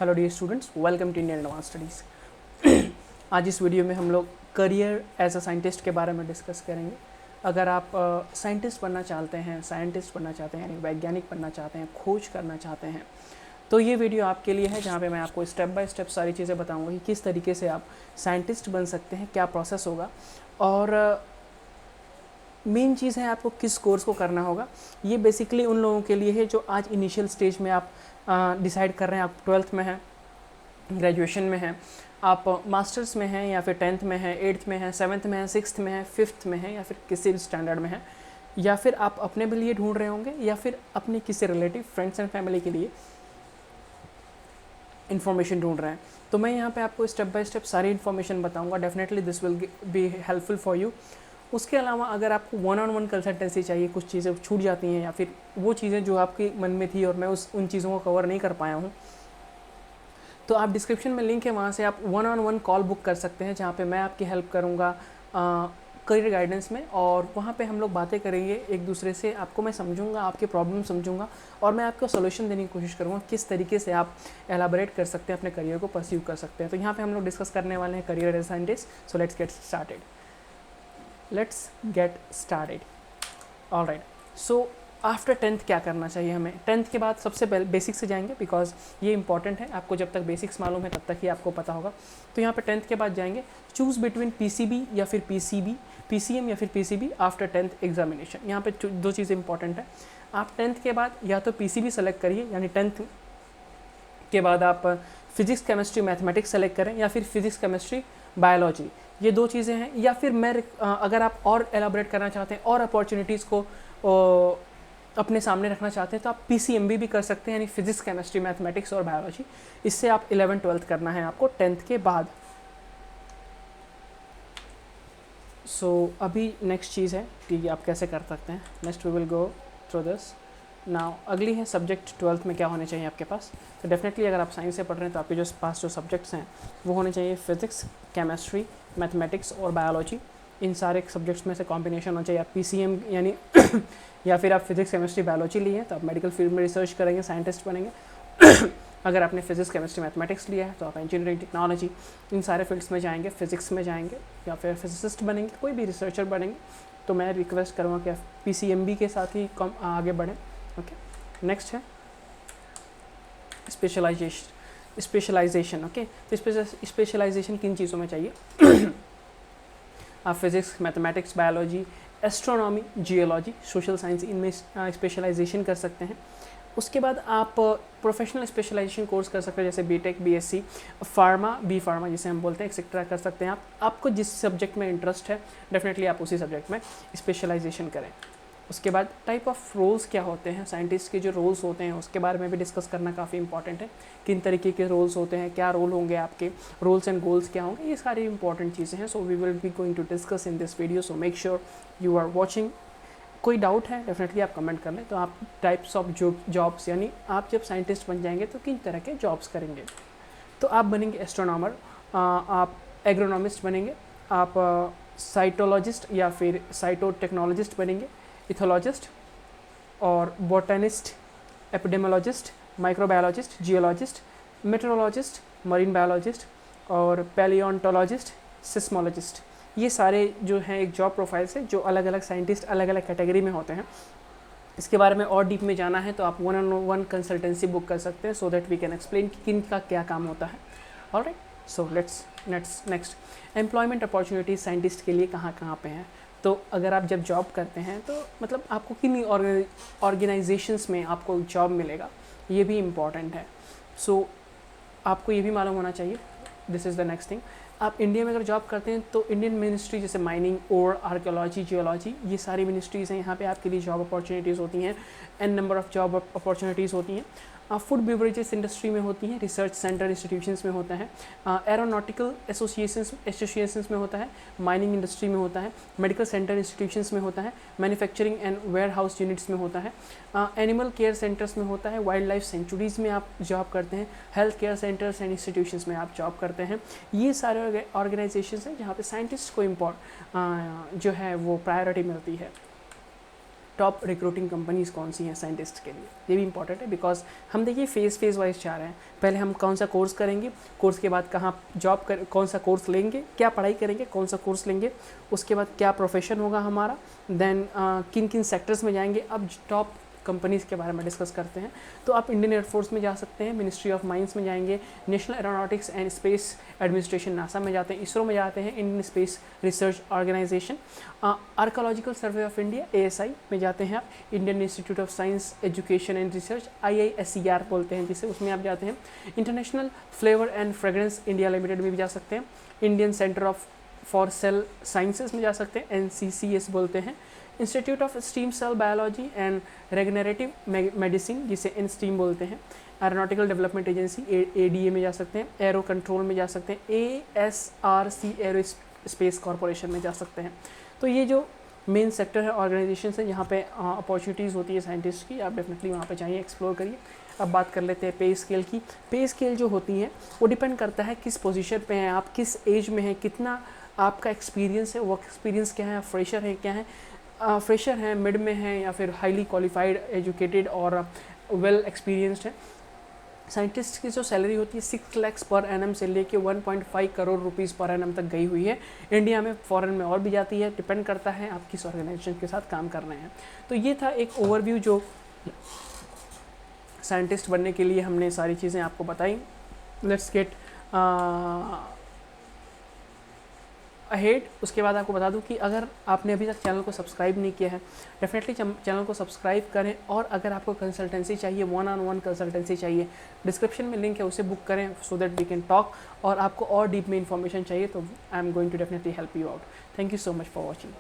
Hello dear students, welcome to Indian advance studies. आज इस video में हम लोग करियर एज अ साइंटिस्ट के बारे में डिस्कस करेंगे। अगर आप साइंटिस्ट बनना चाहते हैं, यानी वैज्ञानिक बनना चाहते हैं, खोज करना चाहते हैं, तो ये वीडियो आपके लिए है, जहाँ पे मैं आपको स्टेप बाय स्टेप सारी चीज़ें बताऊँगा कि किस तरीके से आप साइंटिस्ट बन सकते हैं, क्या प्रोसेस होगा और मेन चीज़ है आपको किस कोर्स को करना होगा। ये बेसिकली उन लोगों के लिए है जो आज इनिशियल स्टेज में आप डिसाइड कर रहे हैं। आप 12th में हैं, ग्रेजुएशन में हैं, आप मास्टर्स में हैं या फिर 10th में हैं, 8th में हैं, 7th में हैं, 6th में हैं, 5th में हैं या फिर किसी भी स्टैंडर्ड में हैं, या फिर आप अपने भी लिए ढूंढ रहे होंगे या फिर अपने किसी रिलेटिव फ्रेंड्स एंड फैमिली के लिए इन्फॉर्मेशन ढूंढ रहे हैं। तो मैं यहाँ पे आपको स्टेप बाय स्टेप सारी इन्फॉर्मेशन बताऊँगा। Definitely this will be helpful for you. उसके अलावा अगर आपको 1-on-1 कंसल्टेंसी चाहिए, कुछ चीज़ें छूट जाती हैं या फिर वो चीज़ें जो आपके मन में थी और मैं उन चीज़ों को कवर नहीं कर पाया हूँ, तो आप डिस्क्रिप्शन में लिंक है, वहाँ से आप 1-on-1 कॉल बुक कर सकते हैं, जहाँ पे मैं आपकी हेल्प करूँगा करियर गाइडेंस में। और वहाँ पे हम लोग बातें करेंगे एक दूसरे से, आपको मैं समझूंगा, आपके प्रॉब्लम समझूंगा और मैं आपको सोल्यूशन देने की कोशिश करूँगा किस तरीके से आप एलाबोरेट कर सकते हैं, अपने करियर को परस्यू कर सकते हैं। तो यहाँ पे हम लोग डिस्कस करने वाले हैं career as scientist. So let's get started. Alright, so after 10th क्या करना चाहिए हमें? 10th के बाद सबसे पहले बेसिक्स से जाएंगे, बिकॉज ये इंपॉर्टेंट है। आपको जब तक बेसिक्स मालूम है तब तक ही आपको पता होगा। तो यहाँ पे 10th के बाद जाएंगे, चूज़ बिटवीन PCB या फिर PCM या फिर PCB आफ्टर 10th एग्जामिनेशन। यहाँ पे दो चीज़ें इंपॉर्टेंट है। आप 10th के बाद या तो PCB सेलेक्ट करिए, यानी 10th के बाद आप फिजिक्स केमिस्ट्री मैथमेटिक्स सेलेक्ट करें, या फिर फिजिक्स केमिस्ट्री बायोलॉजी, ये दो चीज़ें हैं। या फिर मैं अगर आप और एलाबोरेट करना चाहते हैं और अपॉर्चुनिटीज़ को अपने सामने रखना चाहते हैं, तो आप PCMB भी कर सकते हैं, यानी फिजिक्स केमिस्ट्री मैथमेटिक्स और बायोलॉजी। इससे आप 11th-12th करना है आपको 10th के बाद। सो अभी नेक्स्ट चीज़ है कि आप कैसे कर सकते हैं। Next we will go through this now. अगली है सब्जेक्ट 12th में क्या होने चाहिए आपके पास। तो डेफिनेटली अगर आप साइंस से पढ़ रहे हैं तो आपके जो पास जो सब्जेक्ट्स हैं वो होने चाहिए फिजिक्स, केमिस्ट्री, मैथमेटिक्स और बायोलॉजी। इन सारे सब्जेक्ट्स में से कॉम्बिनेशन होना चाहिए। आप PCM यानी या फिर आप फिजिक्स केमिस्ट्री बायोलॉजी लिए हैं तो आप मेडिकल फील्ड में रिसर्च करेंगे, साइंटिस्ट बनेंगे। अगर आपने फिजिक्स केमिस्ट्री मैथमेटिक्स लिया है तो आप इंजीनियरिंग, टेक्नोलॉजी, इन सारे फील्ड्स में जाएंगे, फिजिक्स में जाएंगे या फिर फिजिसिस्ट बनेंगे, कोई भी रिसर्चर बनेंगे। तो मैं रिक्वेस्ट करूँगा कि आप PCMB के साथ ही आगे बढ़ें। ओके, नेक्स्ट है स्पेशलाइजेशन। ओके, तो स्पेशलाइजेशन किन चीज़ों में चाहिए? आप physics, mathematics, biology, astronomy, geology, social science, इनमें स्पेशलाइजेशन कर सकते हैं। उसके बाद आप प्रोफेशनल स्पेशलाइजेशन कोर्स कर सकते हैं, जैसे BTech, BSc, फार्मा, B.Pharma जिसे हम बोलते हैं, एक्सेट्रा कर सकते हैं। आपको जिस सब्जेक्ट में इंटरेस्ट है डेफिनेटली आप उसी सब्जेक्ट में स्पेशलाइजेशन करें। उसके बाद टाइप ऑफ रोल्स क्या होते हैं, साइंटिस्ट के जो रोल्स होते हैं उसके बारे में भी डिस्कस करना काफ़ी इंपॉर्टेंट है। किन तरीके के रोल्स होते हैं, क्या रोल होंगे आपके, रोल्स एंड गोल्स क्या होंगे, ये सारी इंपॉर्टेंट चीज़ें हैं। So we will be going to discuss in this video. So make sure you are watching. कोई डाउट है डेफिनेटली आप कमेंट कर लें। तो आप टाइप्स ऑफ जॉब्स, यानी आप जब साइंटिस्ट बन जाएंगे तो किन तरह के जॉब्स करेंगे। तो आप बनेंगे एस्ट्रोनॉमर, आप एग्रोनॉमिस्ट बनेंगे, आप साइटोलॉजिस्ट या फिर साइटोटेक्नोलॉजिस्ट बनेंगे, इथोलॉजिस्ट और botanist, epidemiologist, microbiologist, geologist, metrologist, marine biologist और पैलियोंटोलॉजिस्ट, सिस्मोलॉजिस्ट। ये सारे जो हैं एक जॉब प्रोफाइल्स है, जो अलग अलग साइंटिस्ट अलग अलग कैटेगरी में होते हैं। इसके बारे में और डीप में जाना है तो आप 1-on-1 कंसल्टेंसी बुक कर सकते हैं, so that we can explain कि किन का क्या काम होता है। Alright, so let's next employment opportunities scientist के लिए कहाँ कहाँ पे हैं। तो अगर आप जब जॉब करते हैं तो मतलब आपको किन ऑर्गेनाइजेशंस में आपको जॉब मिलेगा, ये भी इम्पॉर्टेंट है। सो आपको ये भी मालूम होना चाहिए। This is the next thing. आप इंडिया में अगर जॉब करते हैं तो इंडियन मिनिस्ट्री जैसे माइनिंग, ओर, आर्कियोलॉजी, जियोलॉजी, ये सारी मिनिस्ट्रीज़ हैं, यहाँ पे आपके लिए जॉब अपॉर्चुनिटीज़ होती हैं। n number of job opportunities होती हैं। फूड बेवरेजेस इंडस्ट्री में होती हैं, रिसर्च सेंटर इंस्टीट्यूशंस में होता है, एरोनॉटिकल एसोसिएशंस में होता है, माइनिंग इंडस्ट्री में होता है, मेडिकल सेंटर इंस्टीट्यूशंस में होता है, manufacturing and warehouse units में होता है, एनिमल केयर सेंटर्स में होता है, वाइल्ड लाइफ सेंचुरीज़ में आप जॉब करते हैं, health care centres and institutions में आप जॉब करते हैं। ये सारे ऑर्गेनाइजेशंस हैं जहाँ पे साइंटिस्ट को जो है वो प्रायोरिटी मिलती है। टॉप रिक्रूटिंग कंपनीज कौन सी हैं साइंटिस्ट के लिए, ये भी इंपॉर्टेंट है बिकॉज हम देखिए फेज़ वाइज जा रहे हैं। पहले हम कौन सा कोर्स करेंगे, कोर्स के बाद कहाँ जॉब कर, कौन सा कोर्स लेंगे, क्या पढ़ाई करेंगे, कौन सा कोर्स लेंगे, उसके बाद क्या प्रोफेशन होगा हमारा, देन किन किन सेक्टर्स में जाएंगे। अब टॉप कंपनीज़ के बारे में डिस्कस करते हैं। तो आप इंडियन एयरफोर्स में जा सकते हैं, मिनिस्ट्री ऑफ माइंस में जाएंगे, national aeronautics and space administration NASA में जाते हैं, इसरो में जाते हैं, Indian space research organisation, archaeological survey of India ASI में जाते हैं आप, Indian institute of science education and research IISER बोलते हैं जिसे, उसमें आप जाते हैं, international flavour and fragrance India limited में भी जा सकते हैं, Indian centre for cell sciences में जा सकते हैं, NCCS बोलते हैं, institute of steam cell biology and regenerative medicine जिसे INSTEAM बोलते हैं, एरोनॉटिकल डेवलपमेंट एजेंसी ADA में जा सकते हैं, एरो कंट्रोल में जा सकते हैं, ASRC एरो स्पेस कॉरपोरेशन में जा सकते हैं। तो ये जो मेन सेक्टर है, ऑर्गेनाइजेशन है, यहाँ पे अपॉर्चुनिटीज़ होती है साइंटिस्ट की, आप डेफिनेटली वहाँ पे चाहिए, एक्सप्लोर करिए। अब बात कर लेते हैं पे स्केल की। पे स्केल जो होती है वो डिपेंड करता है किस पोजीशन पे हैं आप, किस एज में हैं, कितना आपका एक्सपीरियंस है, वर्क एक्सपीरियंस क्या है, फ्रेशर है क्या है, फ्रेशर हैं, मिड में हैं, या फिर हाईली क्वालिफाइड एजुकेटेड और वेल एक्सपीरियंस्ड है। साइंटिस्ट की जो सैलरी होती है 6 लाख पर एनम से लेके 1.5 करोड़ रुपीज़ पर एनम तक गई हुई है। इंडिया में, फॉरेन में और भी जाती है, डिपेंड करता है आप किस ऑर्गेनाइजेशन के साथ काम कर रहे हैं। तो ये था एक ओवरव्यू जो साइंटिस्ट बनने के लिए हमने सारी चीज़ें आपको बताई। Let's get ahead. उसके बाद आपको बता दूं कि अगर आपने अभी तक चैनल को सब्सक्राइब नहीं किया है, डेफिनेटली चैनल को सब्सक्राइब करें, और अगर आपको कंसल्टेंसी चाहिए, 1-on-1 कंसल्टेंसी चाहिए, डिस्क्रिप्शन में लिंक है, उसे बुक करें so that we can talk. और आपको और डीप में इंफॉर्मेशन चाहिए तो I am going to definitely help you out. Thank you so much for watching.